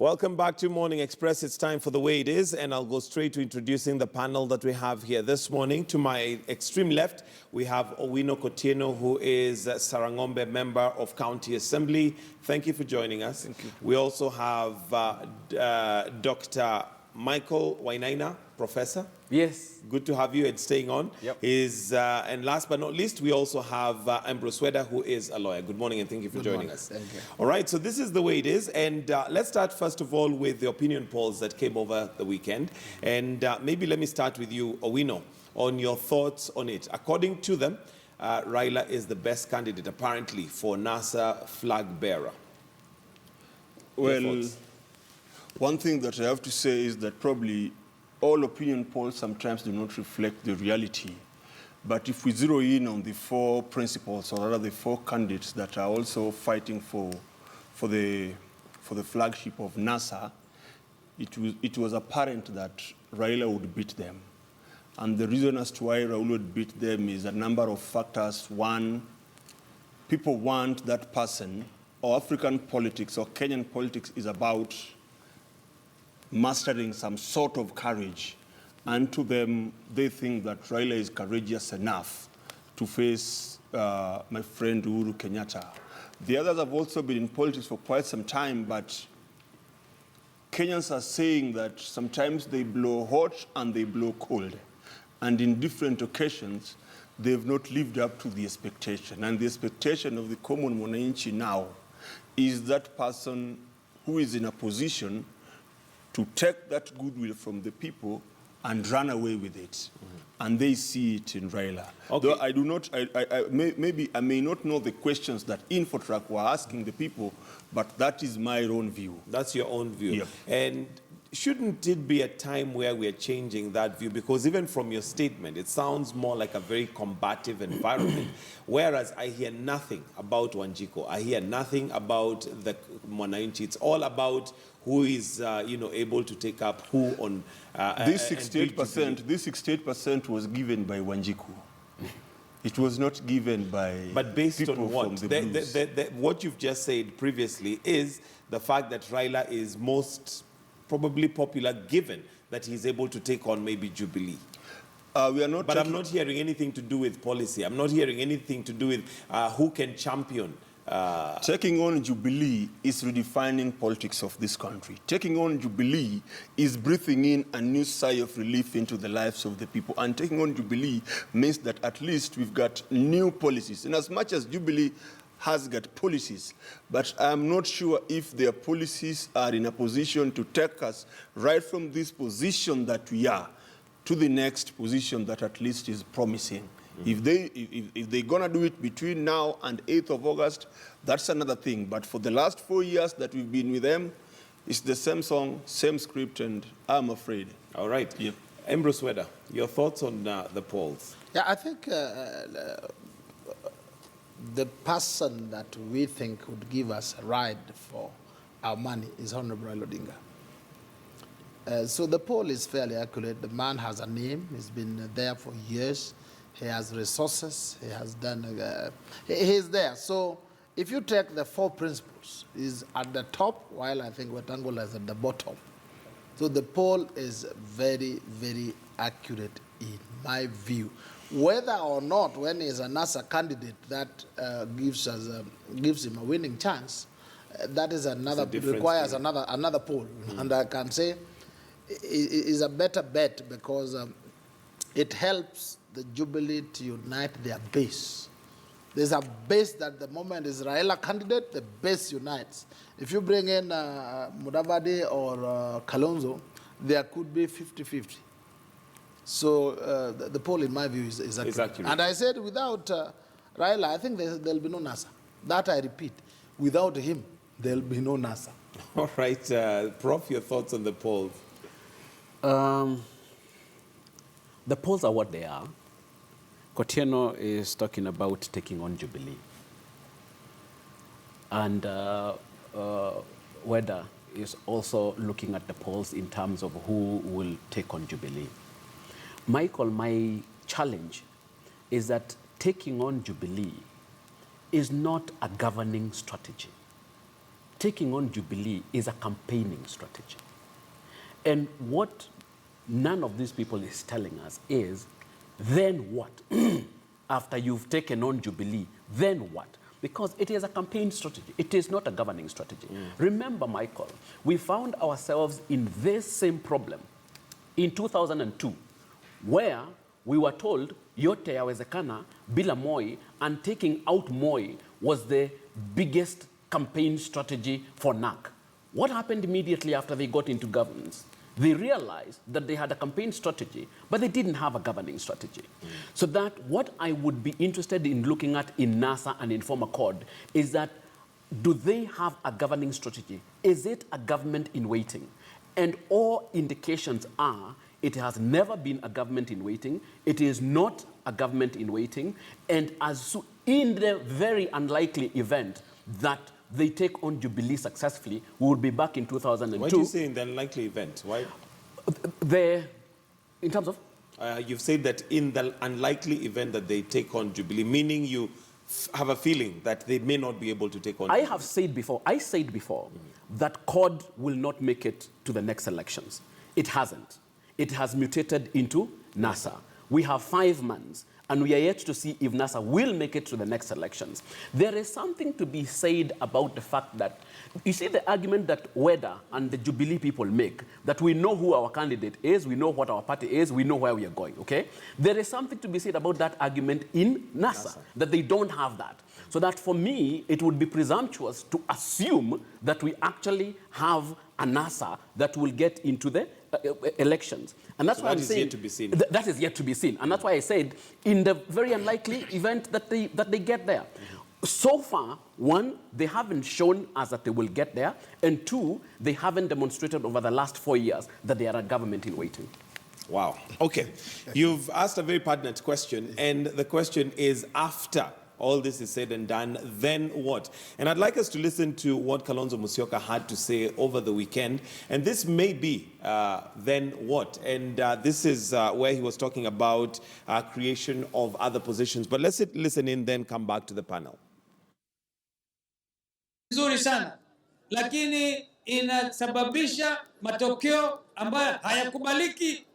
Welcome back to Morning Express. It's time for The Way It Is, and I'll go straight to introducing the panel that we have here this morning. To my extreme left, we have Owino Kotieno, who is a Sarangombe member of County Assembly. Thank you for joining us. Thank you. We also have Dr. Michael Wainaina, Professor. Yes. Good to have you and staying on. Yep. And last but not least, we also have Ambrose Sweda, who is a lawyer. Good morning and thank you for joining us. Thank you. All right, so this is The Way It Is. And let's start first of all with the opinion polls that came over the weekend. And maybe let me start with you, Owino, on your thoughts on it. According to them, Raila is the best candidate, apparently, for NASA flag bearer. Well, one thing that I have to say is that probably all opinion polls sometimes do not reflect the reality. But if we zero in on the four principles, or rather the four candidates that are also fighting for the flagship of NASA, it was apparent that Raila would beat them. And the reason as to why Raila would beat them is a number of factors. One, people want that person, or African politics or Kenyan politics is about mastering some sort of courage, and to them, they think that Raila is courageous enough to face my friend Uhuru Kenyatta. The others have also been in politics for quite some time, but Kenyans are saying that sometimes they blow hot and they blow cold, and in different occasions, they've not lived up to the expectation. And the expectation of the common mwananchi now is that person who is in a position to take that goodwill from the people and run away with it. Mm-hmm. And they see it in Raila. Okay. Though I do not, maybe I may not know the questions that Infotrack were asking the people, but that is my own view. That's your own view. Yep. And shouldn't it be a time where we are changing that view? Because even from your statement, it sounds more like a very combative environment, whereas I hear nothing about Wanjiko. I hear nothing about the Mwananchi. It's all about who is, able to take up who on... This 68% was given by Wanjiku. It was not given by But based people on what? From the blues. What you've just said previously is the fact that Raila is most probably popular, given that he's able to take on maybe Jubilee. We are not. But I'm not hearing anything to do with policy. I'm not hearing anything to do with who can champion. Taking on Jubilee is redefining politics of this country. Taking on Jubilee is breathing in a new sigh of relief into the lives of the people. And taking on Jubilee means that at least we've got new policies. And as much as Jubilee has got policies, but I'm not sure if their policies are in a position to take us right from this position that we are to the next position that at least is promising. Mm-hmm. If they're gonna do it between now and 8th of August, that's another thing. But for the last 4 years that we've been with them, it's the same song, same script, and I'm afraid. All right. Yep. Ambrose Sweda, your thoughts on the polls? Yeah, I think the person that we think would give us a ride for our money is Honorable Raila Odinga. So the poll is fairly accurate. The man has a name. He's been there for years. He has resources. He has done. He's there. So if you take the four principles, he's at the top, while I think Wetangula is at the bottom. So the poll is very, very accurate in my view. Whether or not, when he's a NASA candidate, that gives him a winning chance, that is requires another poll. Mm. And I can say it is a better bet because it helps the Jubilee to unite their base. There's a base that the moment is Raila candidate, the base unites. If you bring in Mudavadi or Kalonzo, there could be 50-50. So the poll, in my view, is accurate. And I said without Raila, I think there'll be no NASA. That I repeat. Without him, there'll be no NASA. All right. Prof, your thoughts on the polls? The polls are what they are. Kotieno is talking about taking on Jubilee. And Weda is also looking at the polls in terms of who will take on Jubilee. Michael, my challenge is that taking on Jubilee is not a governing strategy. taking on Jubilee is a campaigning strategy. And what none of these people is telling us is, then what? After you've taken on Jubilee, then what? Because it is a campaign strategy. It is not a governing strategy. Remember, Michael, we found ourselves in this same problem in 2002, where we were told, yote yawezekana bila Moi, and taking out Moi was the biggest campaign strategy for NAC. What happened immediately after they got into governance? They realized that they had a campaign strategy, but they didn't have a governing strategy. So that what I would be interested in looking at in NASA and in former CORD is that, do they have a governing strategy? Is it a government in waiting? And all indications are it has never been a government in waiting. It is not a government in waiting. And in the very unlikely event that they take on Jubilee successfully, we will be back in 2002. Why do you say in the unlikely event? Why? In terms of? You've said that in the unlikely event that they take on Jubilee, meaning you have a feeling that they may not be able to take on Jubilee. I said before that CORD will not make it to the next elections. It hasn't. It has mutated into NASA. We have 5 months, and we are yet to see if NASA will make it to the next elections. There is something to be said about the fact that, you see the argument that Weda and the Jubilee people make, that we know who our candidate is, we know what our party is, we know where we are going, okay? There is something to be said about that argument in NASA, that they don't have that. So that for me, it would be presumptuous to assume that we actually have a NASA that will get into the elections. And that's why I'm saying that is yet to be seen. That is yet to be seen. And that's why I said, in the very unlikely event that they get there. So far, one, they haven't shown us that they will get there, and two, they haven't demonstrated over the last 4 years that they are a government in waiting. Wow. Okay. You've asked a very pertinent question, and the question is, after all this is said and done, then what? And I'd like us to listen to what Kalonzo Musyoka had to say over the weekend. And this may be then what? And this is where he was talking about creation of other positions. But let's listen in, then come back to the panel. Nzuri sana, lakini inasababisha matokeo ambayo hayakubaliki,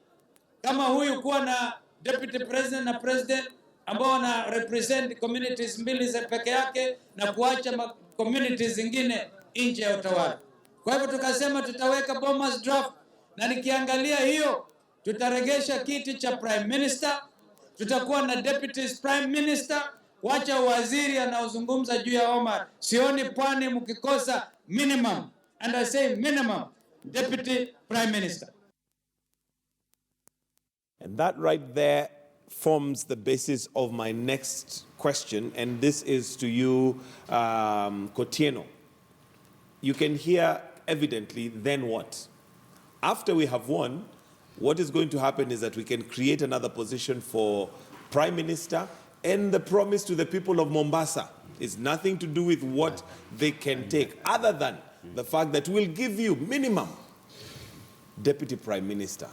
kama huyu kuwa na deputy president na president ambao na represent communities mbili za peke yake na kuacha communities zingine nje ya utawala. Kwa hivyo tukasema tutaweka bombers draft, na nikiangalia hiyo tutaregesha kiti cha prime minister, tutakuwa na deputies prime minister, wacha waziri anaozungumza juu ya Omar. Sioni pwani mkikosa minimum, and I say minimum, deputy prime minister. And that right there forms the basis of my next question, and this is to you, Kotieno. You can hear evidently, then what? After we have won, what is going to happen is that we can create another position for Prime Minister, and the promise to the people of Mombasa is nothing to do with what they can take, other than the fact that we'll give you minimum Deputy Prime Minister.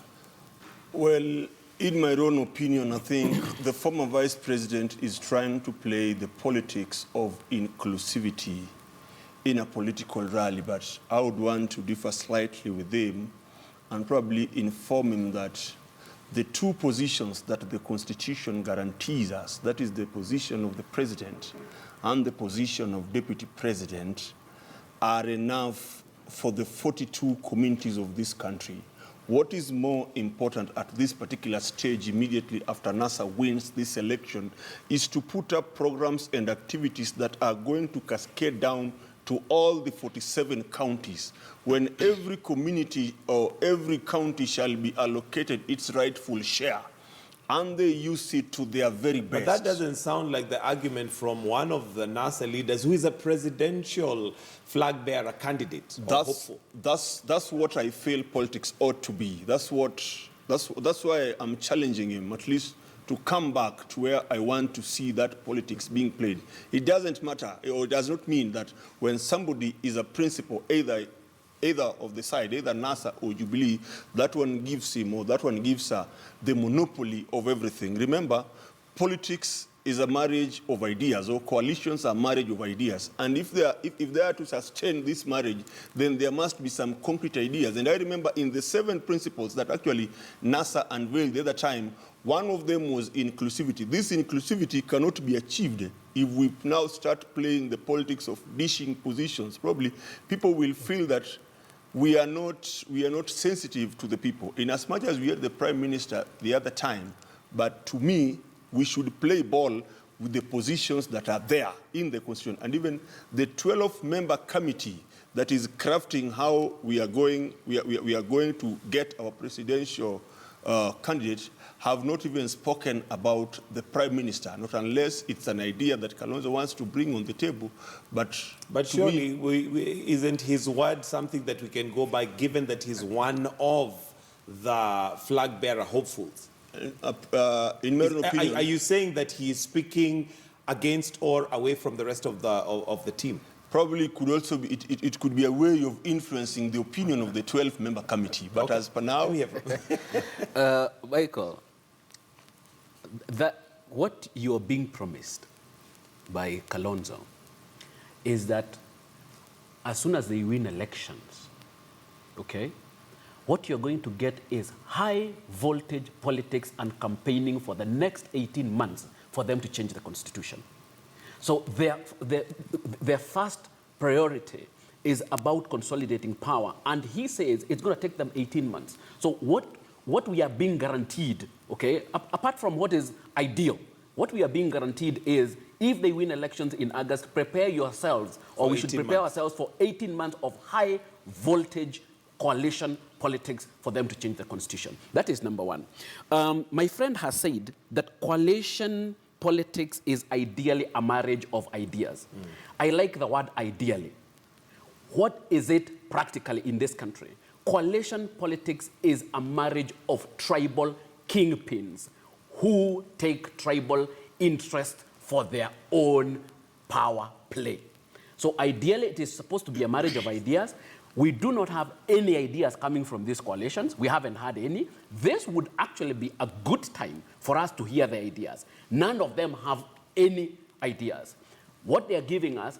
Well, in my own opinion, I think the former vice president is trying to play the politics of inclusivity in a political rally, but I would want to differ slightly with him and probably inform him that the two positions that the Constitution guarantees us, that is the position of the president and the position of deputy president, are enough for the 42 communities of this country. What is more important at this particular stage, immediately after NASA wins this election, is to put up programs and activities that are going to cascade down to all the 47 counties, when every community or every county shall be allocated its rightful share, and they use it to their very best. But that doesn't sound like the argument from one of the NASA leaders who is a presidential flag bearer candidate or hopeful. That's what I feel politics ought to be. That's why I'm challenging him, at least to come back to where I want to see that politics being played. It doesn't matter, or it does not mean that when somebody is a principal, either of the side, either NASA or Jubilee, that one gives him or that one gives her the monopoly of everything. Remember, politics is a marriage of ideas, or coalitions are marriage of ideas. And if they are to sustain this marriage, then there must be some concrete ideas. And I remember in the 7 principles that actually NASA unveiled the other time, one of them was inclusivity. This inclusivity cannot be achieved if we now start playing the politics of dishing positions. Probably people will feel that we are not sensitive to the people. In as much as we had the Prime Minister the other time, but to me, we should play ball with the positions that are there in the Constitution. And even the 12-member committee that is crafting how we are going to get our presidential candidate have not even spoken about the Prime Minister, not unless it's an idea that Kalonzo wants to bring on the table. But surely, isn't his word something that we can go by, given that he's one of the flag-bearer hopefuls? In my opinion, are you saying that he is speaking against or away from the rest of the team? Probably could also be, it could be a way of influencing the opinion of the 12-member committee. But as per now... Michael, what you are being promised by Kalonzo is that as soon as they win elections, okay, what you're going to get is high-voltage politics and campaigning for the next 18 months for them to change the Constitution. So their first priority is about consolidating power. And he says it's going to take them 18 months. So what we are being guaranteed, okay, apart from what is ideal, what we are being guaranteed is if they win elections in August, prepare yourselves, or we should prepare ourselves for 18 months of high-voltage coalition politics for them to change the Constitution. That is number one. My friend has said that coalition politics is ideally a marriage of ideas. I like the word ideally. What is it practically in this country? Coalition politics is a marriage of tribal kingpins who take tribal interest for their own power play. So ideally, it is supposed to be a marriage of ideas. We do not have any ideas coming from these coalitions. We haven't had any. This would actually be a good time for us to hear the ideas. None of them have any ideas. What they are giving us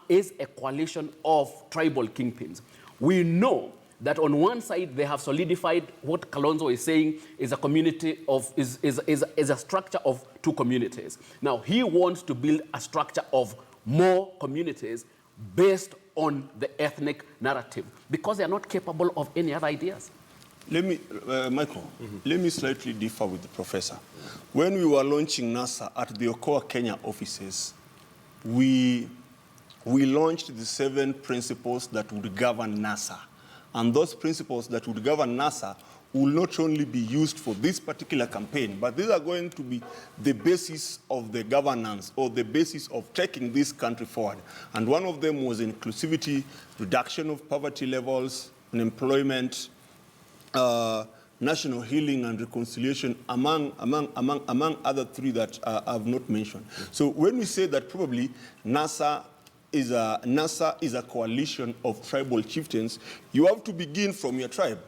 is a coalition of tribal kingpins. We know that on one side they have solidified what Kalonzo is saying is a community of is a structure of 2 communities. Now he wants to build a structure of more communities based on the ethnic narrative because they are not capable of any other ideas. Let me, Michael, let me slightly differ with the professor. When we were launching NASA at the Okoa, Kenya offices, we launched the 7 principles that would govern NASA. And those principles that would govern NASA will not only be used for this particular campaign, but these are going to be the basis of the governance or the basis of taking this country forward. And one of them was inclusivity, reduction of poverty levels, unemployment, national healing and reconciliation, among other 3 that I've not mentioned. So when we say that probably NASA is a coalition of tribal chieftains, you have to begin from your tribe.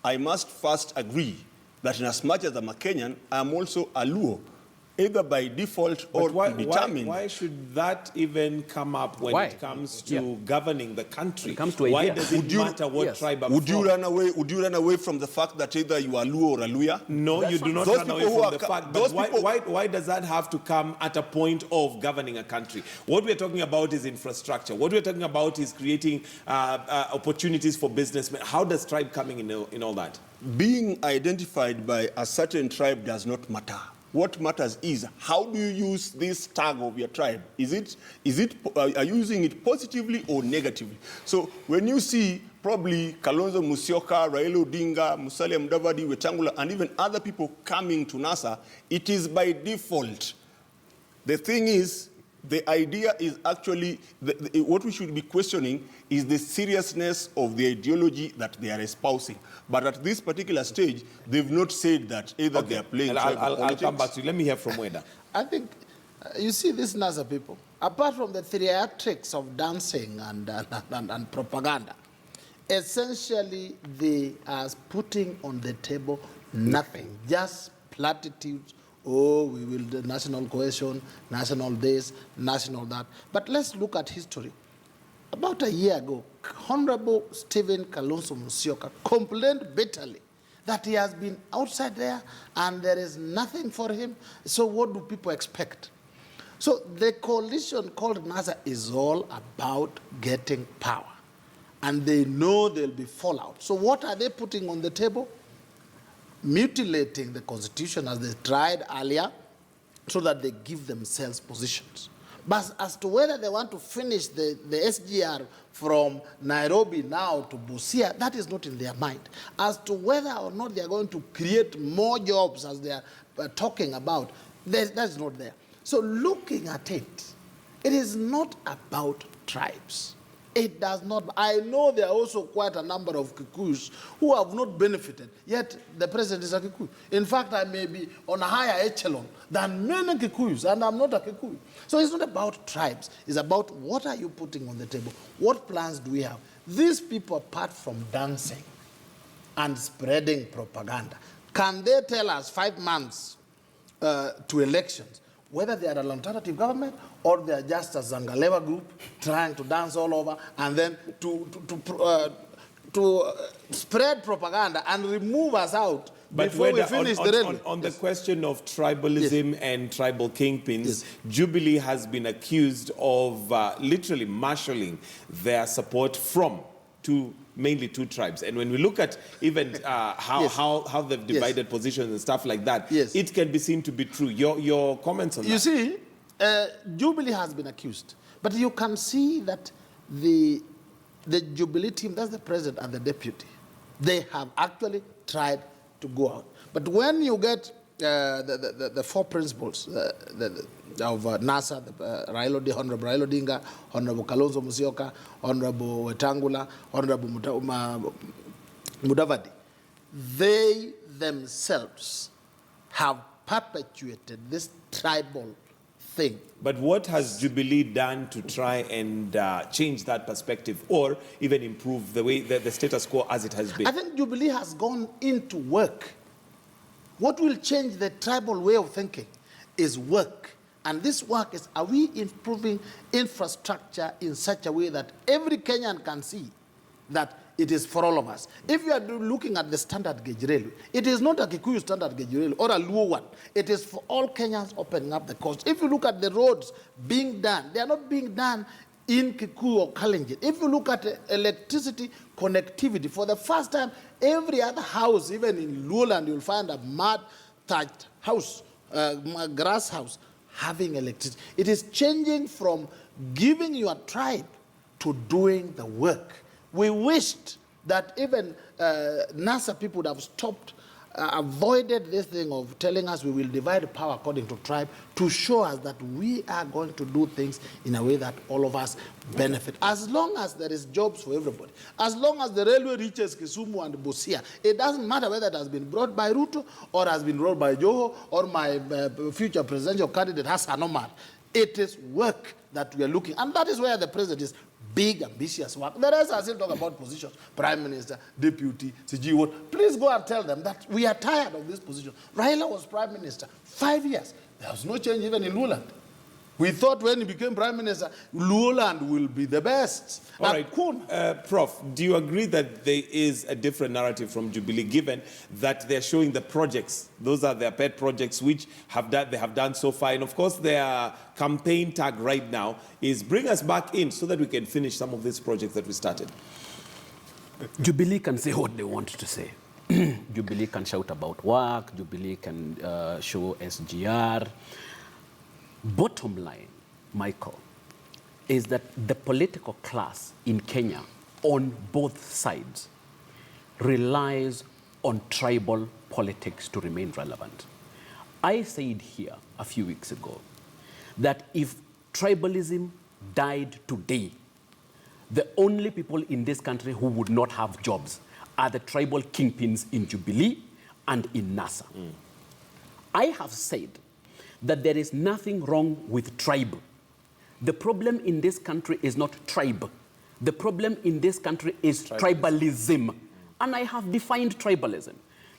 I must first agree that in as much as I'm a Kenyan, I'm also a Luo, either by default or predetermined. Why should that even come up when it comes to governing the country? It comes to why does it matter what tribe I'm Would you from? Would you run away from the fact that either you are Luo or a Luya? No, you do not run away from the fact. But why does that have to come at a point of governing a country? What we're talking about is infrastructure. What we're talking about is creating opportunities for businessmen. How does tribe coming in all that? Being identified by a certain tribe does not matter. What matters is how do you use this tag of your tribe? Are you using it positively or negatively? So when you see probably Kalonzo Musyoka, Raila Odinga, Musalia Mudavadi, Wetangula, and even other people coming to NASA, it is by default. The thing is, the idea is actually, what we should be questioning is the seriousness of the ideology that they are espousing. But at this particular stage, they've not said that either they are playing I'll come back to you. Let me hear from Weda. I think, you see, these NASA people, apart from the theatrics of dancing and propaganda, essentially they are putting on the table nothing, just platitudes oh, we will do national cohesion, national this, national that. But let's look at history. About a year ago, Honorable Stephen Kalonzo Musyoka complained bitterly that he has been outside there and there is nothing for him. So what do people expect? So the coalition called NASA is all about getting power. And they know there'll be fallout. So what are they putting on the table? Mutilating the Constitution as they tried earlier so that they give themselves positions. But as to whether they want to finish the SGR from Nairobi now to Busia, that is not in their mind. As to whether or not they are going to create more jobs as they are talking about, that's not there. So looking at it, it is not about tribes. It does not. I know there are also quite a number of Kikuyus who have not benefited, yet the president is a Kikuyu. In fact, I may be on a higher echelon than many Kikuyus, and I'm not a Kikuyu. So it's not about tribes. It's about what are you putting on the table? What plans do we have? These people, apart from dancing and spreading propaganda, can they tell us 5 months to elections whether they are an alternative government or they are just a Zangalewa group trying to dance all over and then to spread propaganda and remove us out before we finish the railway? On the question of tribalism and tribal kingpins, Jubilee has been accused of literally marshalling their support from mainly two tribes. And when we look at even how they've divided positions and stuff like that, it can be seen to be true. Your comments on that? You see, Jubilee has been accused. But you can see that the Jubilee team, that's the president and the deputy, they have actually tried to go out. But when you get the four principles of NASA, Honorable Raila Odinga, Honorable Kalonzo Musyoka, Honorable Wetangula, Honorable Mudavadi, they themselves have perpetuated this tribal thing. But what has Jubilee done to try and change that perspective or even improve the way the status quo as it has been? I think Jubilee has gone into work. What will change the tribal way of thinking is work. And this work is, are we improving infrastructure in such a way that every Kenyan can see that it is for all of us? If you are looking at the standard gauge railway, it is not a Kikuyu standard gauge railway or a Luo one. It is for all Kenyans opening up the coast. If you look at the roads being done, they are not being done in Kikuyu or Kalenjin. If you look at electricity connectivity, for the first time, every other house, even in Luoland, you'll find a mud-thatched house, grass house, having electricity. It is changing from giving your tribe to doing the work. We wished that even NASA people would have stopped, avoided this thing of telling us we will divide power according to tribe, to show us that we are going to do things in a way that all of us benefit. As long as there is jobs for everybody, as long as the railway reaches Kisumu and Busia, it doesn't matter whether it has been brought by Ruto or has been brought by Joho or my future presidential candidate Hassan Omar. It is work that we are looking, and that is where the president is. Big, ambitious work. The rest are still talking about positions. Prime Minister, Deputy, CG, what. Please go and tell them that we are tired of this position. Raila was Prime Minister 5 years. There was no change even in Luoland. We thought when he became Prime Minister, Luoland will be the best. All right. Prof, do you agree that there is a different narrative from Jubilee, given that they're showing the projects? Those are their pet projects, which they have done so far. And of course, their campaign tag right now is bring us back in so that we can finish some of these projects that we started. Jubilee can say what they want to say. Jubilee can shout about work. Jubilee can show SGR. Bottom line, Michael, is that the political class in Kenya on both sides relies on tribal politics to remain relevant. I said here a few weeks ago that if tribalism died today, the only people in this country who would not have jobs are the tribal kingpins in Jubilee and in NASA. I have said that there is nothing wrong with tribe. The problem in this country is not tribe. The problem in this country is tribalism. And I have defined tribalism.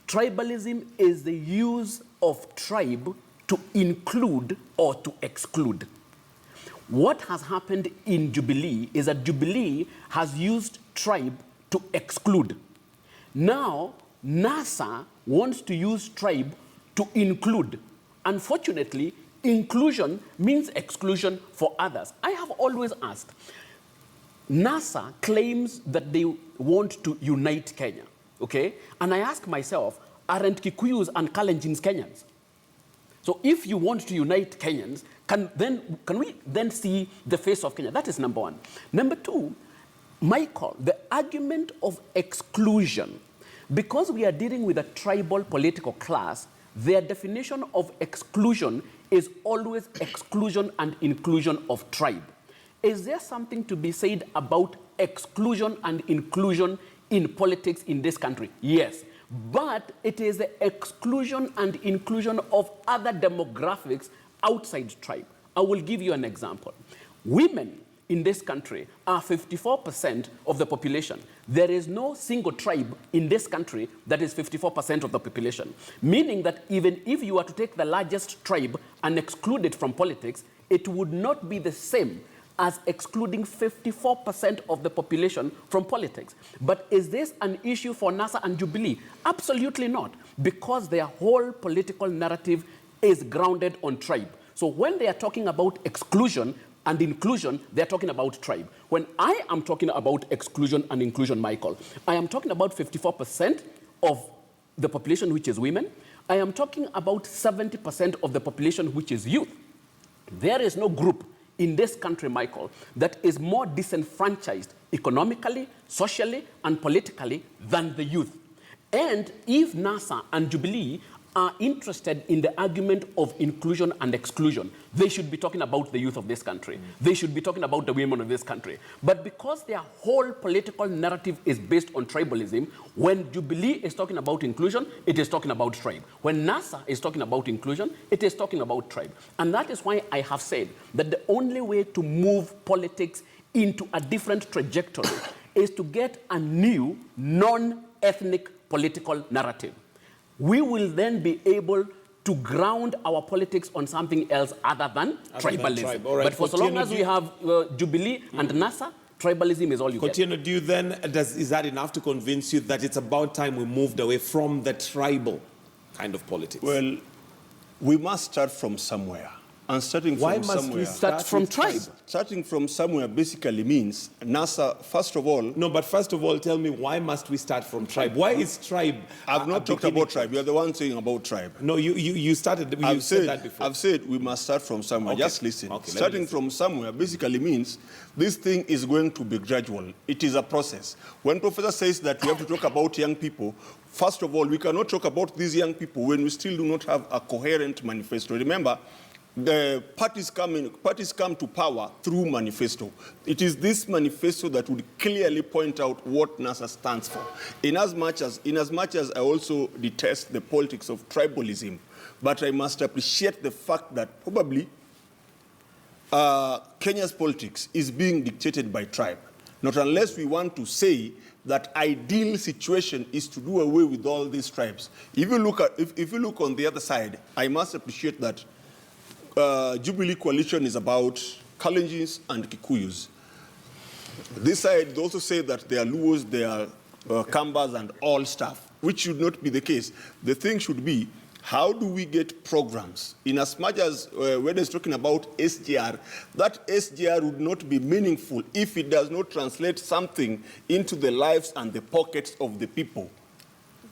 Tribalism is the use of tribe to include or to exclude. What has happened in Jubilee is that Jubilee has used tribe to exclude. Now, NASA wants to use tribe to include. Unfortunately, inclusion means exclusion for others. I have always asked, NASA claims that they want to unite Kenya, okay? And I ask myself, aren't Kikuyus and Kalenjins Kenyans? So if you want to unite Kenyans, can we then see the face of Kenya? That is number one. Number two, Michael, the argument of exclusion, because we are dealing with a tribal political class, their definition of exclusion is always exclusion and inclusion of tribe. Is there something to be said about exclusion and inclusion in politics in this country? Yes. But it is the exclusion and inclusion of other demographics outside tribe. I will give you an example. Women in this country are 54% of the population. There is no single tribe in this country that is 54% of the population, meaning that even if you were to take the largest tribe and exclude it from politics, it would not be the same as excluding 54% of the population from politics. But is this an issue for NASA and Jubilee? Absolutely not, because their whole political narrative is grounded on tribe. So when they are talking about exclusion and inclusion, they're talking about tribe. When I am talking about exclusion and inclusion, Michael, I am talking about 54% of the population, which is women. I am talking about 70% of the population, which is youth. There is no group in this country, Michael, that is more disenfranchised economically, socially, and politically than the youth. And if NASA and Jubilee are interested in the argument of inclusion and exclusion, they should be talking about the youth of this country. They should be talking about the women of this country. But because their whole political narrative is based on tribalism, when Jubilee is talking about inclusion, it is talking about tribe. When NASA is talking about inclusion, it is talking about tribe. And that is why I have said that the only way to move politics into a different trajectory is to get a new non-ethnic political narrative. We will then be able to ground our politics on something else other than tribalism. Tribe. Right. But for so long as we have Jubilee and NASA, tribalism is all you get. Do you then, is that enough to convince you that it's about time we moved away from the tribal kind of politics? Well, we must start from somewhere. And starting from somewhere... Why must we start from tribe? Starting from somewhere basically means NASA, first of all... No, but first of all, tell me, why must we start from tribe? Why is tribe... I've not talked about tribe. You're the one saying about tribe. No, you started... You said that before. I've said we must start from somewhere. Okay. Just listen. Okay, Starting from somewhere basically means this thing is going to be gradual. It is a process. When Professor says that we have to talk about young people, first of all, we cannot talk about these young people when we still do not have a coherent manifesto. Remember, the parties come to power through manifesto. It is this manifesto that would clearly point out what NASA stands for. In as much as I also detest the politics of tribalism, but I must appreciate the fact that probably Kenya's politics is being dictated by tribe. Not unless we want to say that ideal situation is to do away with all these tribes. If you look on the other side, I must appreciate that Jubilee coalition is about Kalenjins and Kikuyus. This side, they also say that they are Luos, they are Kambas and all stuff, which should not be the case. The thing should be, how do we get programs? In as much as when it's talking about SGR, that SGR would not be meaningful if it does not translate something into the lives and the pockets of the people.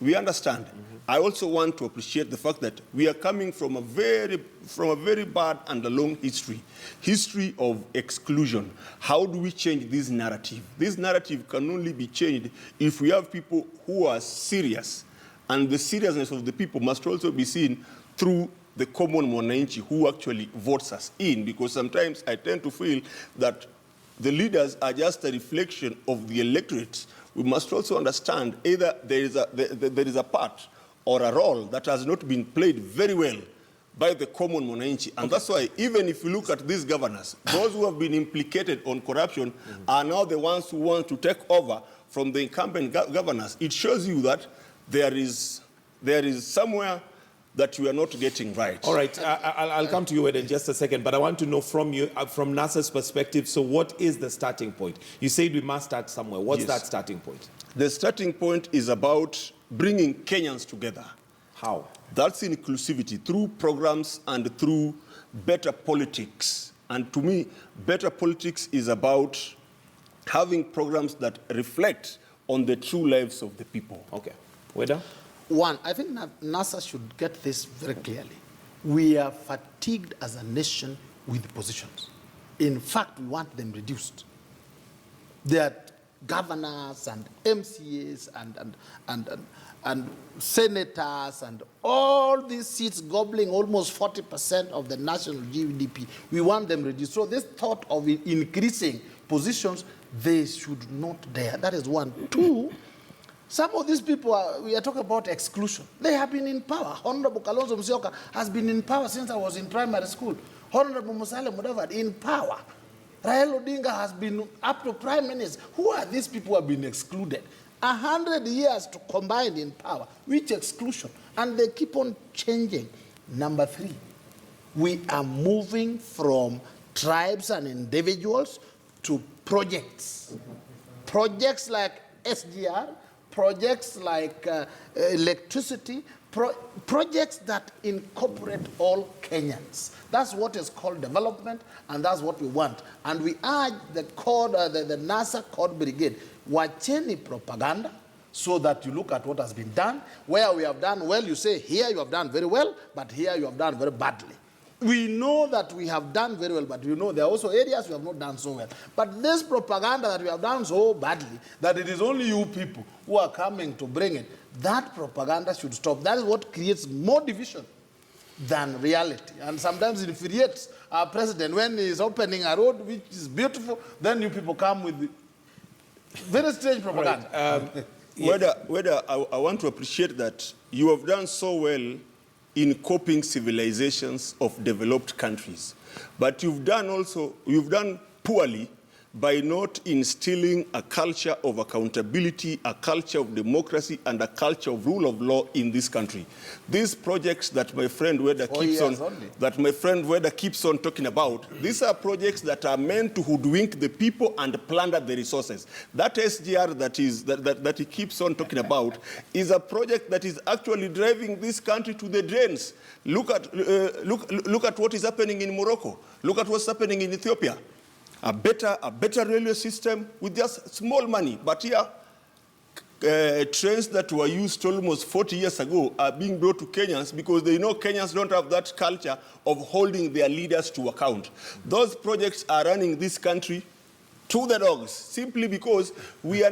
We understand. I also want to appreciate the fact that we are coming from a very bad and a long history of exclusion. How do we change this narrative? This narrative can only be changed if we have people who are serious, and the seriousness of the people must also be seen through the common mwananchi who actually votes us in, because sometimes I tend to feel that the leaders are just a reflection of the electorate. We must also understand either there is a part or a role that has not been played very well by the common mwananchi. And that's why, even if you look at these governors, those who have been implicated on corruption are now the ones who want to take over from the incumbent governors. It shows you that there is somewhere that we are not getting right. All right, I'll come to you in just a second, but I want to know from you, from NASA's perspective, so what is the starting point? You said we must start somewhere. What's Yes. that starting point? The starting point is about bringing Kenyans together. How? That's inclusivity through programs and through better politics. And to me, better politics is about having programs that reflect on the true lives of the people. Okay. Weda? One, I think NASA should get this very clearly. We are fatigued as a nation with positions. In fact, we want them reduced. There are governors and MCAs and senators and all these seats gobbling almost 40% of the national GDP. We want them reduced. So this thought of increasing positions, they should not dare. That is one. Two, some of these people, we are talking about exclusion. They have been in power. Honorable Kalonzo Musyoka has been in power since I was in primary school. Honorable Musalia Mudavadi in power. Raila Odinga has been up to prime minister. Who are these people who have been excluded? 100 years to combine in power. Which exclusion? And they keep on changing. Number three, we are moving from tribes and individuals to projects. Projects like SGR, projects like electricity, projects that incorporate all Kenyans. That's what is called development, and that's what we want. And we urge the NASA Code Brigade, wacheni propaganda, so that you look at what has been done. Where we have done well, you say, here you have done very well, but here you have done very badly. We know that we have done very well, but we know there are also areas we have not done so well. But this propaganda that we have done so badly, that it is only you people who are coming to bring it, that propaganda should stop. That is what creates more division than reality. And sometimes it infuriates our president when he is opening a road which is beautiful, then you people come with very strange propaganda. Whether I want to appreciate that you have done so well in coping civilizations of developed countries. But you've done poorly by not instilling a culture of accountability, a culture of democracy, and a culture of rule of law in this country. These projects that my friend Weda keeps on talking about, these are projects that are meant to hoodwink the people and plunder the resources. That SGR that he keeps on talking about is a project that is actually driving this country to the drains. Look at what is happening in Morocco. Look at what's happening in Ethiopia. A better railway system with just small money. But here, trains that were used almost 40 years ago are being brought to Kenyans because they know Kenyans don't have that culture of holding their leaders to account. Those projects are running this country to the dogs simply because we are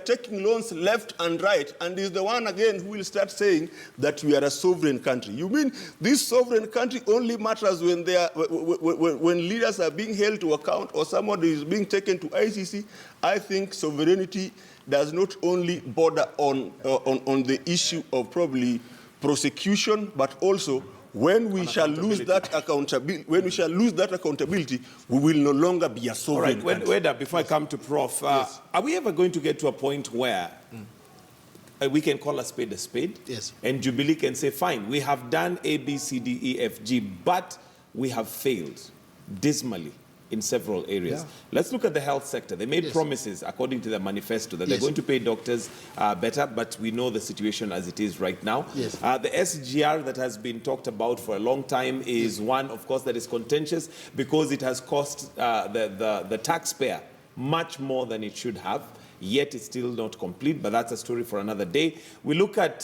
taking loans left and right, and is the one again who will start saying that we are a sovereign country. You mean this sovereign country only matters when when leaders are being held to account or somebody is being taken to ICC? I think sovereignty does not only border on the issue of probably prosecution, but also when we shall lose that accountability, we will no longer be a sovereign country. All right, Weda, before I come to Prof, yes. Are we ever going to get to a point where we can call a spade, Yes. and Jubilee can say, fine, we have done A, B, C, D, E, F, G, but we have failed dismally in several areas. Yeah. Let's look at the health sector. They made Yes. promises, according to the manifesto, that Yes. they're going to pay doctors better, but we know the situation as it is right now. Yes. The SGR that has been talked about for a long time is one, of course, that is contentious because it has cost the taxpayer much more than it should have. Yet it's still not complete, but that's a story for another day. We look at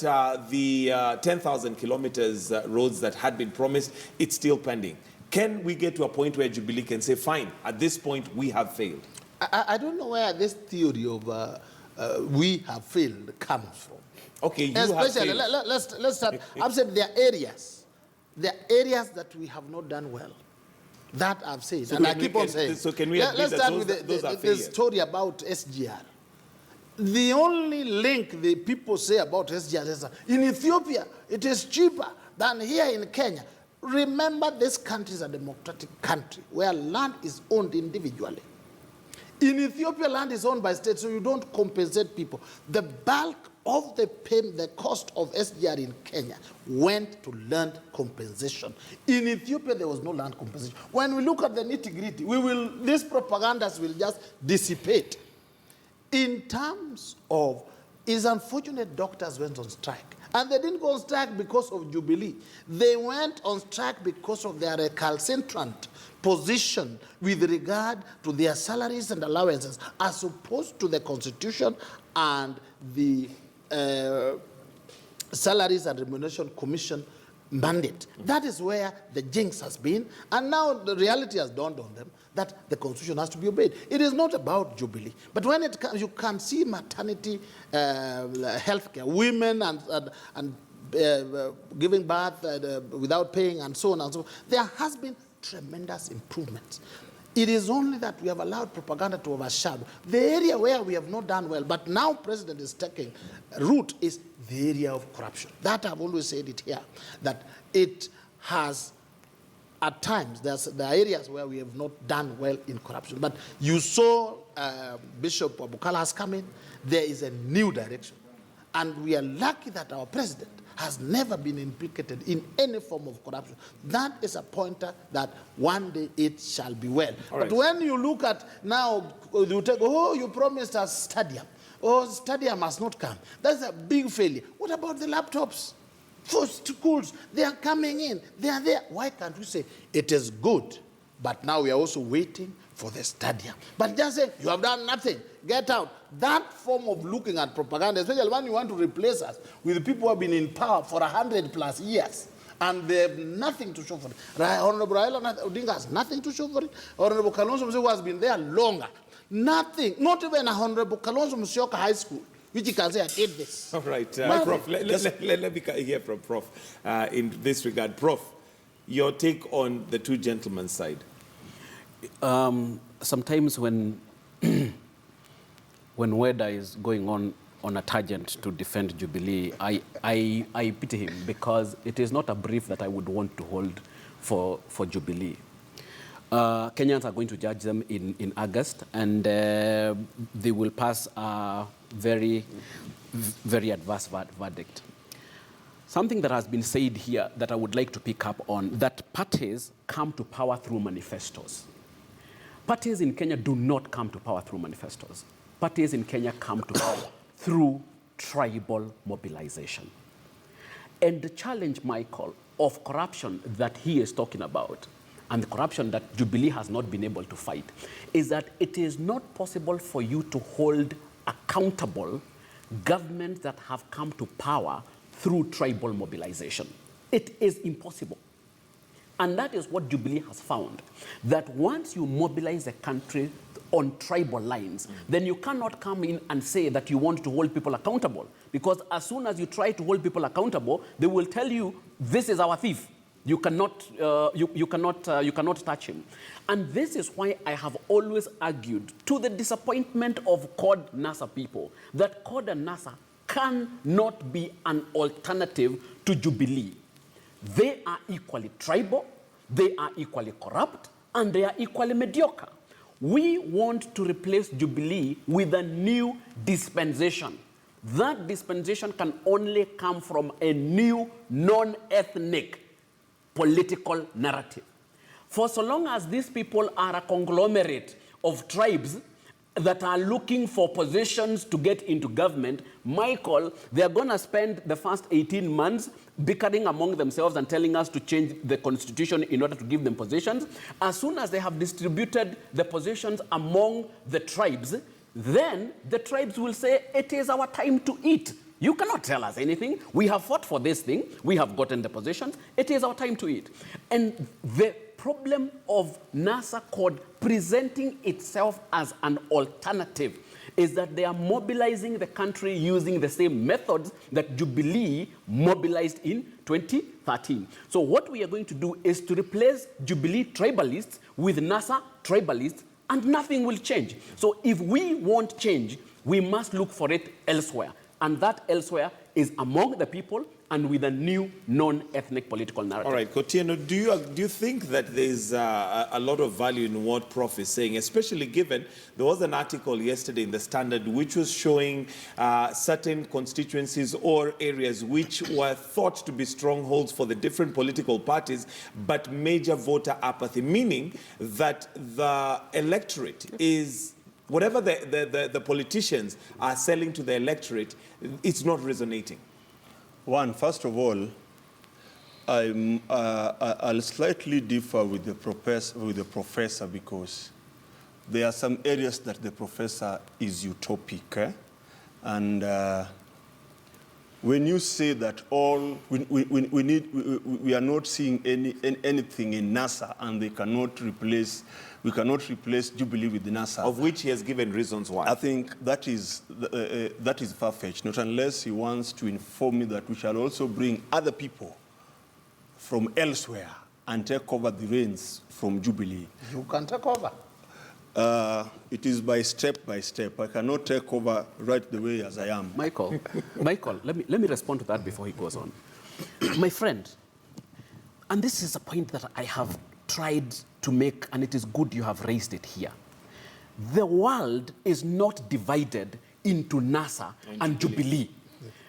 the 10,000 kilometers roads that had been promised. It's still pending. Can we get to a point where Jubilee can say, fine, at this point, we have failed? I don't know where this theory of we have failed comes from. Okay, you Especially, have failed. let's start. I've said there are areas that we have not done well. That I've said, So and I can keep we- on saying. so can we agree Let's that start those- with those are the failures? story about SGR. The only link the people say about SGR is that in Ethiopia, it is cheaper than here in Kenya. Remember, this country is a democratic country where land is owned individually. In Ethiopia, land is owned by states, so you don't compensate people. The bulk of the cost of SGR in Kenya went to land compensation. In Ethiopia, there was no land compensation. When we look at the nitty-gritty, these propagandas will just dissipate. In terms of, it's unfortunate doctors went on strike. And they didn't go on strike because of Jubilee. They went on strike because of their recalcitrant position with regard to their salaries and allowances, as opposed to the Constitution and the Salaries and Remuneration Commission mandate. That is where the jinx has been, and now the reality has dawned on them that the Constitution has to be obeyed. It is not about Jubilee, but when it comes, you can see maternity health care, women and giving birth without paying, and so on and so forth. There has been tremendous improvements. It is only that we have allowed propaganda to overshadow the area where we have not done well. But now President is taking root is the area of corruption. That I've always said it here, that it has, at times, there are areas where we have not done well in corruption. But you saw Bishop Abukala has come in. There is a new direction. And we are lucky that our president has never been implicated in any form of corruption. That is a pointer that one day it shall be well. But when you look at now, you take, oh, you promised us stadium. Oh, stadium has not come. That's a big failure. What about the laptops? For schools, they are coming in. They are there. Why can't we say it is good, but now we are also waiting for the stadium? But just say, you have done nothing. Get out. That form of looking at propaganda, especially when you want to replace us with people who have been in power for 100+ years, and they have nothing to show for it. Honorable Raila Odinga has nothing to show for it. Honorable Kalonzo Musyoka has been there longer. Nothing. Not even a Honorable Kalonzo Musyoka High School, which you can say, I did this. All right, Prof, let me hear from Prof in this regard. Prof, your take on the two gentlemen's side. Sometimes when Weda is going on a tangent to defend Jubilee, I pity him, because it is not a brief that I would want to hold for Jubilee. Kenyans are going to judge them in August, and they will pass a very, very adverse verdict. Something that has been said here that I would like to pick up on, that parties come to power through manifestos. Parties in Kenya do not come to power through manifestos. Parties in Kenya come to power through tribal mobilization. And the challenge, Michael, of corruption that he is talking about, and the corruption that Jubilee has not been able to fight, is that it is not possible for you to hold accountable governments that have come to power through tribal mobilization. It is impossible. And that is what Jubilee has found, that once you mobilize a country on tribal lines, then you cannot come in and say that you want to hold people accountable. Because as soon as you try to hold people accountable, they will tell you, this is our thief. You cannot touch him. And this is why I have always argued, to the disappointment of CORD NASA people, that CORD and NASA cannot be an alternative to Jubilee. They are equally tribal, they are equally corrupt, and they are equally mediocre. We want to replace Jubilee with a new dispensation. That dispensation can only come from a new non-ethnic political narrative. For so long as these people are a conglomerate of tribes that are looking for positions to get into government, Michael, they are going to spend the first 18 months bickering among themselves and telling us to change the constitution in order to give them positions. As soon as they have distributed the positions among the tribes, then the tribes will say, it is our time to eat. You cannot tell us anything. We have fought for this thing. We have gotten the positions. It is our time to eat. And the problem of NASA CORD presenting itself as an alternative is that they are mobilizing the country using the same methods that Jubilee mobilized in 2013. So what we are going to do is to replace Jubilee tribalists with NASA tribalists, and nothing will change. So if we want change, we must look for it elsewhere. And that elsewhere is among the people and with a new non-ethnic political narrative. All right, Kotieno, do you think that there's a lot of value in what Prof is saying, especially given there was an article yesterday in the Standard which was showing certain constituencies or areas which were thought to be strongholds for the different political parties, but major voter apathy, meaning that the electorate is, whatever the politicians are selling to the electorate, it's not resonating. One, first of all, I'll slightly differ with the professor because there are some areas that the professor is utopic. And when you say that we are not seeing anything in NASA and we cannot replace Jubilee with NASA. Of which he has given reasons why. I think that is far-fetched, not unless he wants to inform me that we shall also bring other people from elsewhere and take over the reins from Jubilee. You can take over. It is by step. I cannot take over right the way as I am. Michael, let me respond to that before he goes on. My friend, and this is a point that I have tried to make, and it is good you have raised it here. The world is not divided into NASA and Jubilee.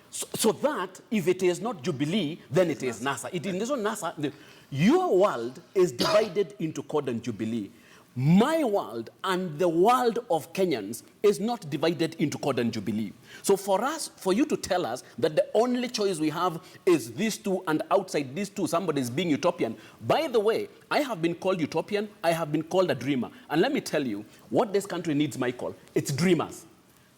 So that if it is not Jubilee, then it is NASA. It is not NASA. Your world is divided into CORD and Jubilee. My world and the world of Kenyans is not divided into CORD and Jubilee. So for you to tell us that the only choice we have is these two, and outside these two somebody is being utopian. By the way, I have been called utopian, I have been called a dreamer. And let me tell you, what this country needs, Michael, it's dreamers.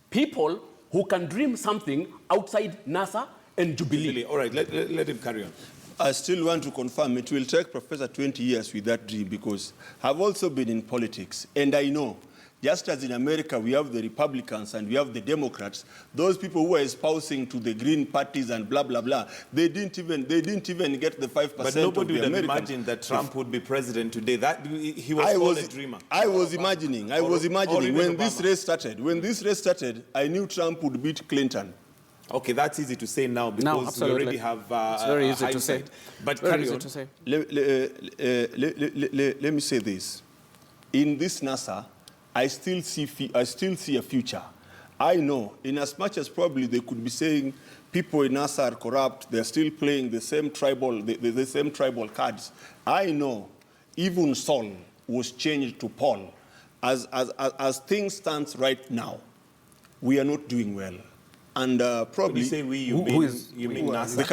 People who can dream something outside NASA and Jubilee. All right, let him carry on. I still want to confirm it will take Professor 20 years with that dream because I've also been in politics and I know, just as in America we have the Republicans and we have the Democrats, those people who are espousing to the Green parties and blah, blah, blah, they didn't even get the 5% But nobody would have imagined that Trump would be president today. That he was called a dreamer. I was imagining when this race started, I knew Trump would beat Clinton. Okay, that's easy to say now because we already have it's very easy to say. But very carry easy on. to say. Let me say this. In this NASA, I still see a future. I know, in as much as probably they could be saying people in NASA are corrupt, they're still playing the same tribal cards. I know even Saul was changed to Paul. As things stand right now, we are not doing well. And probably... When you say we, you mean NASA? The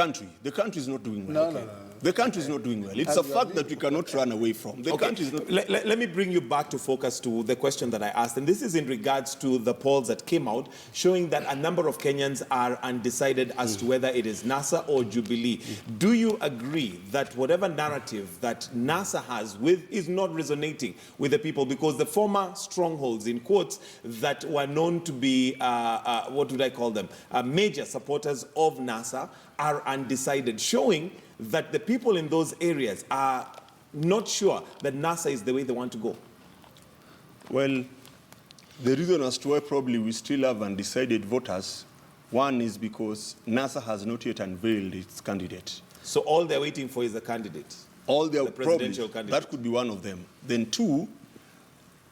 country is not doing well. No. The country is not doing well. It's a fact that we cannot run away from. The country is not... Let me bring you back to focus to the question that I asked. And this is in regards to the polls that came out showing that a number of Kenyans are undecided as to whether it is NASA or Jubilee. Do you agree that whatever narrative that NASA has is not resonating with the people? Because the former strongholds, in quotes, that were known to be, what would I call them, major supporters of NASA are undecided, showing that the people in those areas are not sure that NASA is the way they want to go. Well, the reason as to why probably we still have undecided voters, one is because NASA has not yet unveiled its candidate. So all they're waiting for is a candidate? The presidential candidate? That could be one of them. Then two,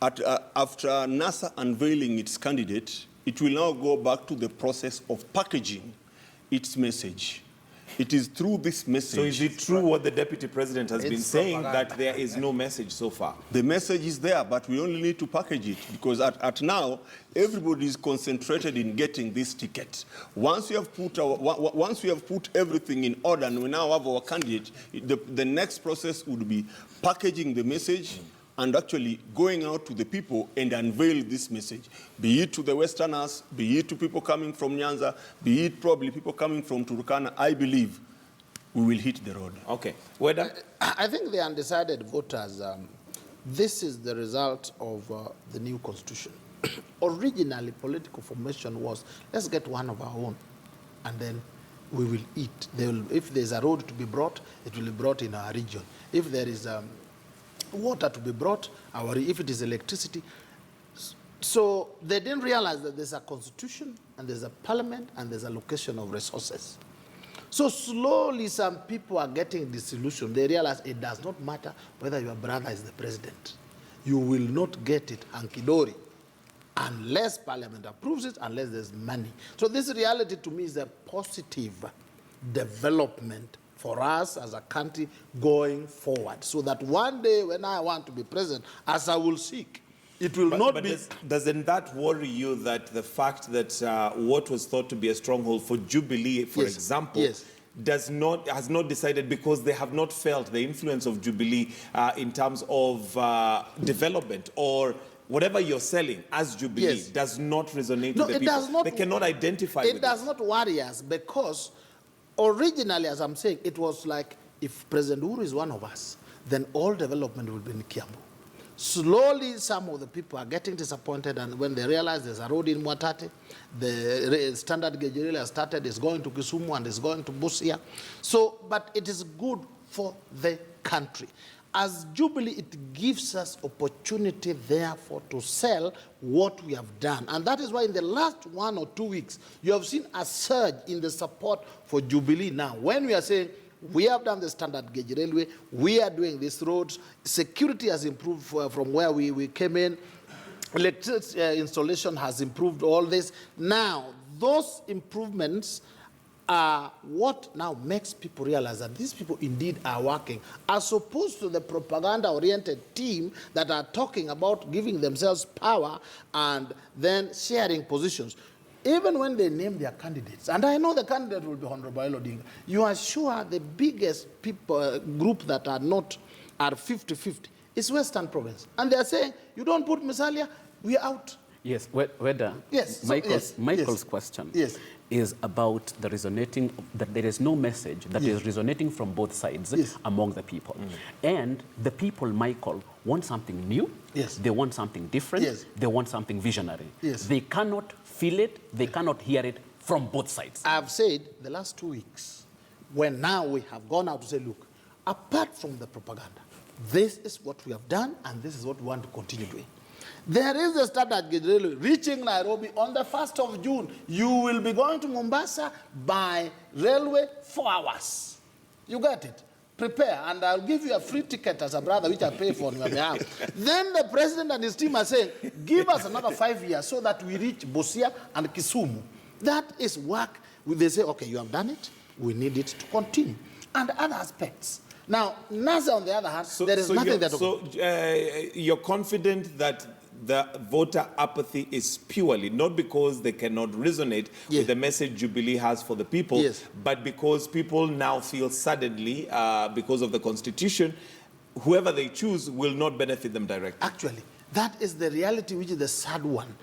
after NASA unveiling its candidate, it will now go back to the process of packaging its message. It is through this message. So is it true what the deputy president has been saying, that there is no message so far? The message is there, but we only need to package it because at now, everybody is concentrated in getting this ticket. Once we have put everything in order and we now have our candidate, the next process would be packaging the message and actually going out to the people and unveil this message, be it to the Westerners, be it to people coming from Nyanza, be it probably people coming from Turkana. I believe we will hit the road. Okay. Whether? I think the undecided voters, this is the result of the new constitution. Originally, political formation was, let's get one of our own, and then we will eat. If there's a road to be brought, it will be brought in our region. If there is water to be brought, if it is electricity. So they didn't realize that there's a constitution and there's a parliament and there's a allocation of resources. So slowly some people are getting disillusioned. They realize it does not matter whether your brother is the president. You will not get it hunky-dory unless Parliament approves it, unless there's money. So this reality to me is a positive development for us as a country going forward, so that one day when I want to be president, as I will seek, it will not be... Doesn't that worry you that the fact that what was thought to be a stronghold for Jubilee, for example, has not decided, because they have not felt the influence of Jubilee in terms of development, or whatever you're selling as Jubilee does not resonate with the people? Does not, they cannot identify with it. It does not worry us, because originally, as I'm saying, it was like, if President Uhuru is one of us, then all development will be in Kiambu. Slowly, some of the people are getting disappointed, and when they realize there's a road in Mwatate, the standard gauge rail has started, it's going to Kisumu and it's going to Busia. So, but it is good for the country. As Jubilee, it gives us opportunity, therefore, to sell what we have done. And that is why in the last 1 or 2 weeks, you have seen a surge in the support for Jubilee now. When we are saying, we have done the standard gauge railway, we are doing these roads, security has improved from where we came in, electricity installation has improved, all this. Now, those improvements are what now makes people realize that these people indeed are working, as opposed to the propaganda-oriented team that are talking about giving themselves power and then sharing positions. Even when they name their candidates, and I know the candidate will be Honorable Odinga, you are sure the biggest people, group that are not, are 50-50, is Western Province. And they are saying, you don't put Musalia, we are out. Yes, whether Michael's question is about the resonating, that there is no message that is resonating from both sides among the people. And the people, Michael, want something new, they want something different, they want something visionary. They cannot feel it, they cannot hear it from both sides. I've said the last 2 weeks, when now we have gone out to say, look, apart from the propaganda, this is what we have done and this is what we want to continue doing. There is a standard gauge railway reaching Nairobi on the 1st of June. You will be going to Mombasa by railway 4 hours. You get it? Prepare, and I'll give you a free ticket as a brother, which I pay for on your behalf. Then the president and his team are saying, give us another 5 years so that we reach Busia and Kisumu. That is work. They say, okay, you have done it. We need it to continue. And other aspects. Now, NASA, on the other hand, there is nothing that... So you're confident that the voter apathy is purely not because they cannot resonate with the message Jubilee has for the people, but because people now feel suddenly, because of the Constitution, whoever they choose will not benefit them directly. Actually, that is the reality, which is the sad one.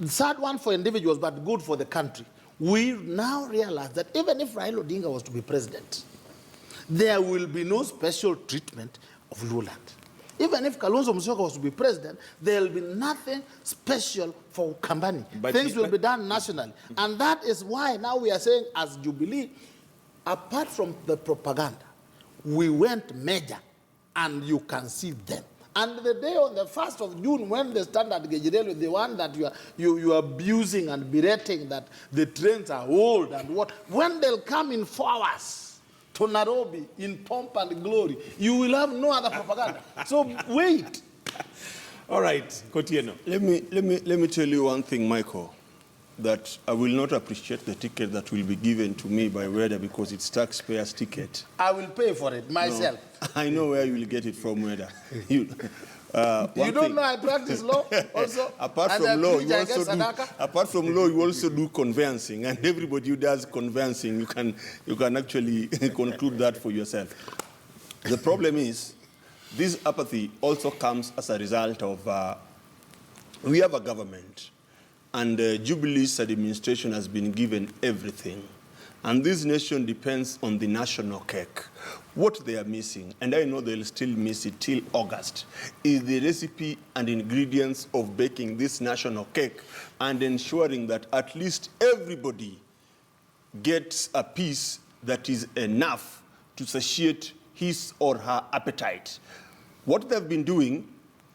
The sad one for individuals, but good for the country. We now realize that even if Raila Odinga was to be president, there will be no special treatment of Luland. Even if Kalonzo Musyoka was to be president, there will be nothing special for Kambani. Things will be done nationally. And that is why now we are saying, as Jubilee, apart from the propaganda, we went major, and you can see them. And the day on the 1st of June, when the standard gauge railway, the one that you are abusing and berating that the trains are old and what, when they'll come in 4 hours, to Nairobi in pomp and glory, you will have no other propaganda. So wait. All right, Kotieno. Let me tell you one thing, Michael, that I will not appreciate the ticket that will be given to me by Weda because it's taxpayers' ticket. I will pay for it myself. No, I know where you will get it from, Weda. You don't know I practice law also? Apart from law, you also do conveyancing, and everybody who does conveyancing, you can actually conclude that for yourself. The problem is, this apathy also comes as a result of, we have a government, and Jubilee's administration has been given everything. And this nation depends on the national cake. What they are missing, and I know they'll still miss it till August, is the recipe and ingredients of baking this national cake and ensuring that at least everybody gets a piece that is enough to satiate his or her appetite. What they've been doing,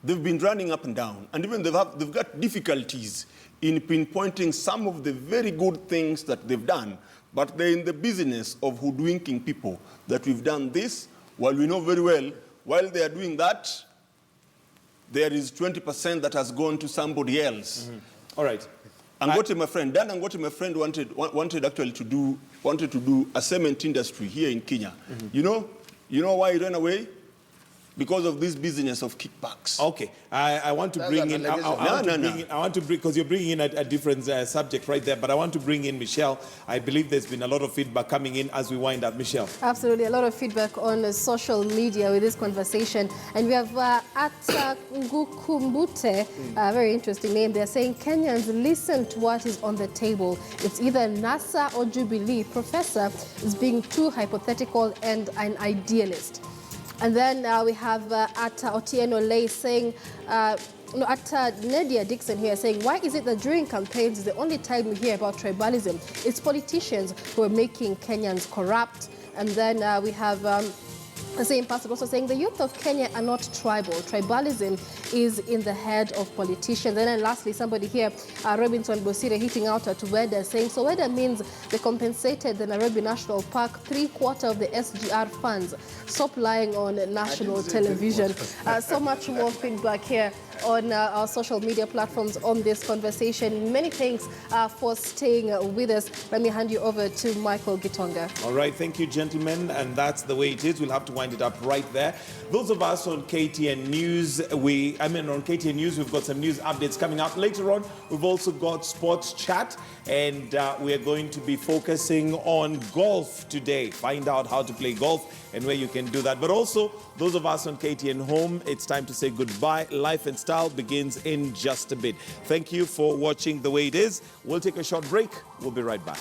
they've been running up and down, and even they've got difficulties in pinpointing some of the very good things that they've done. but they're in the business of hoodwinking people that we've done this, while we know very well, while they are doing that, there is 20% that has gone to somebody else. All right. Angote, my friend, Dan Angote, my friend, wanted actually to do a cement industry here in Kenya. You know why he ran away? Because of this business of kickbacks. Okay, I want to That's bring an in. I want to bring because you're bringing in a different subject right there. But I want to bring in Michelle. I believe there's been a lot of feedback coming in as we wind up. Michelle. Absolutely, a lot of feedback on social media with this conversation, and we have at Ngukumbute, a very interesting name. They're saying Kenyans listen to what is on the table. It's either NASA or Jubilee. Professor is being too hypothetical and an idealist. And then we have at Otieno Lay saying, at Nadia Dixon here saying, why is it that during campaigns is the only time we hear about tribalism? It's politicians who are making Kenyans corrupt. And then we have the same person also saying the youth of Kenya are not tribal. Tribalism is in the head of politicians. And then lastly, somebody here, Robinson Bosire, hitting out at Weda, saying, so Weda means they compensated the Nairobi National Park 3/4 of the SGR funds. Stop lying on national television. So much more feedback here on our social media platforms on this conversation. Many thanks for staying with us. Let me hand you over to Michael Gitonga. All right, thank you, gentlemen. And that's the way it is. We'll have to wind it up right there. Those of us on KTN News, on KTN News, we've got some news updates coming up. Later on, we've also got Sports Chat, and we are going to be focusing on golf today. Find out how to play golf and where you can do that. But also, those of us on KTN Home, it's time to say goodbye. Life and Style begins in just a bit. Thank you for watching The Way It Is. We'll take a short break. We'll be right back.